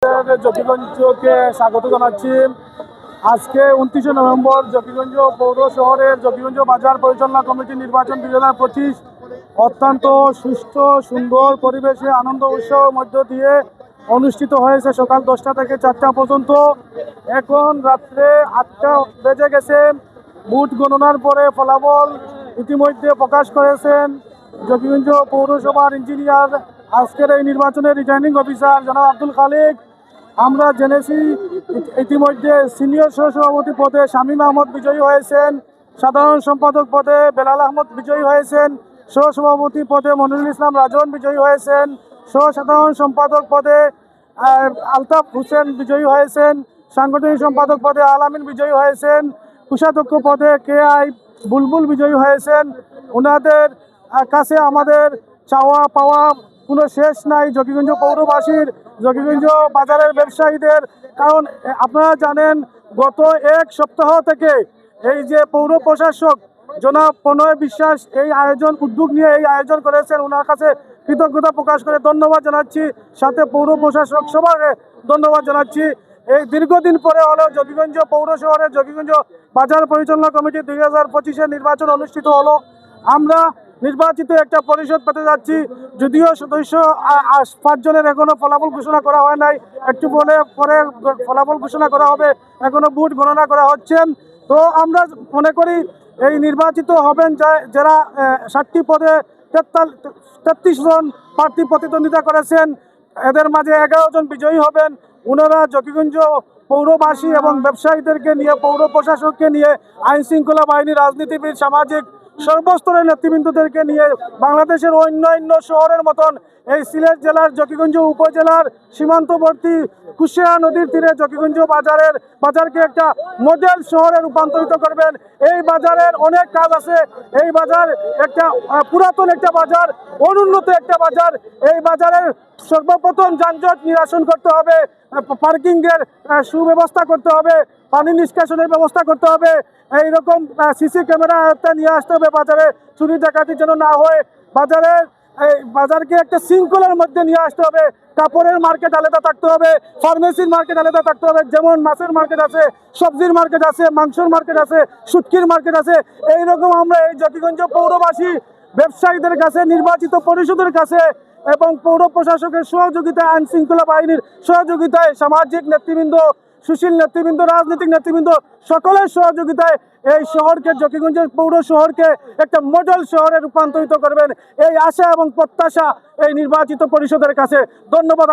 পরিষদের জকিগঞ্জকে স্বাগত জানাচ্ছি। আজকে 29 নভেম্বর জকিগঞ্জ পৌর শহরের জকিগঞ্জ বাজার পরিচালনা কমিটি নির্বাচন 2025 অত্যন্ত সুষ্ঠু সুন্দর পরিবেশে আনন্দ উৎসবের মধ্য দিয়ে অনুষ্ঠিত হয়েছে। সকাল 10টা থেকে 4টা পর্যন্ত। এখন রাত্রে 8টা বেজে গেছে। ভোট গণনার পরে ফলাফল ইতিমধ্যে প্রকাশ করেছেন জকিগঞ্জ পৌরসভার ইঞ্জিনিয়ার, আজকের এই নির্বাচনের রিটার্নিং অফিসার জনাব আব্দুল খালিক। আমরা জেনেছি ইতিমধ্যে সিনিয়র সহসভাপতি পদে শামীম আহমদ বিজয়ী হয়েছেন, সাধারণ সম্পাদক পদে বেলাল আহমদ বিজয়ী হয়েছেন, সহসভাপতি পদে মনিরুল ইসলাম রাজন বিজয়ী হয়েছেন, সাধারণ সম্পাদক পদে আলতাফ হোসেন বিজয়ী হয়েছেন, সাংগঠনিক সম্পাদক পদে আলামিন বিজয়ী হয়েছেন, কোষাধ্যক্ষ পদে KI বুলবুল বিজয়ী হয়েছেন। ওনাদের কাছে আমাদের চাওয়া পাওয়া কোনো শেষ নাই জকিগঞ্জ পৌরবাসীর, জকিগঞ্জ বাজারের ব্যবসায়ীদের। কারণ আপনারা জানেন গত এক সপ্তাহ থেকে এই যে পৌর প্রশাসক জনাব প্রণয় বিশ্বাস এই উদ্যোগ নিয়ে এই আয়োজন করেছেন, ওনার কাছে কৃতজ্ঞতা প্রকাশ করে ধন্যবাদ জানাচ্ছি। সাথে পৌর প্রশাসক সবাইকে ধন্যবাদ জানাচ্ছি। এই দীর্ঘদিন পরে হলো জকিগঞ্জ পৌর শহরের জকিগঞ্জ বাজার পরিচালনা কমিটি 2025-এর নির্বাচন অনুষ্ঠিত হলো। আমরা নির্বাচিত একটা পরিষদ পেতে যাচ্ছি। যদিও সদস্য 5 জনের এখনো ফলাফল ঘোষণা করা হয় নাই, একটু পরে ফলাফল ঘোষণা করা হবে। এখনো ভোট গণনা করা হচ্ছেন। তো আমরা মনে করি এই নির্বাচিত হবেন যারা 60টি পদে 33 জন প্রার্থী প্রতিদ্বন্দ্বিতা করেছেন, এদের মাঝে 11 জন বিজয়ী হবেন। ওনারা জকিগঞ্জ পৌরবাসী এবং ব্যবসায়ীদেরকে নিয়ে, পৌর প্রশাসককে নিয়ে, আইন শৃঙ্খলা বাহিনী, রাজনীতিবিদ, সামাজিক সর্বস্তরের নেতৃবৃন্দদেরকে নিয়ে বাংলাদেশের অন্যান্য শহরের মতন এই সিলেট জেলার জকিগঞ্জ উপজেলার সীমান্তবর্তী কুশিয়া নদীর তীরে জকিগঞ্জ বাজারকে একটা মডেল শহরে রূপান্তরিত করবেন। এই বাজারের অনেক কাজ আছে। এই বাজার একটা পুরাতন একটা বাজার, অনুন্নত একটা বাজার। এই বাজারের সর্বপ্রথম যানজট নিরসন করতে হবে, পার্কিংয়ের সুব্যবস্থা করতে হবে, পানি নিষ্কাশনের ব্যবস্থা করতে হবে, এইরকম CC ক্যামেরা নিয়ে আসতে হবে। বাজারে চুরি ডাকাতি যেন না হয়। বাজারকে একটা শৃঙ্খলার মধ্যে নিয়ে আসতে হবে। কাপড়ের মার্কেট আলাদা থাকতে হবে, ফার্মেসির মার্কেট আলাদা থাকতে হবে। যেমন মাছের মার্কেট আছে, সবজির মার্কেট আছে, মাংসের মার্কেট আছে, শুটকির মার্কেট আছে। এইরকম আমরা এই জকিগঞ্জ পৌরবাসী ব্যবসায়ীদের কাছে, নির্বাচিত পরিষদের কাছে এবং পৌর প্রশাসকের সহযোগিতায়, আইন শৃঙ্খলা বাহিনীর সহযোগিতায়, সামাজিক নেতৃবৃন্দ, সুশীল নেতৃবৃন্দ, রাজনৈতিক নেতৃবৃন্দ সকলের সহযোগিতায় এই শহরকে, জকিগঞ্জের পৌর শহরকে একটা মডেল শহরে রূপান্তরিত করবেন, এই আশা এবং প্রত্যাশা এই নির্বাচিত পরিষদের কাছে। ধন্যবাদ।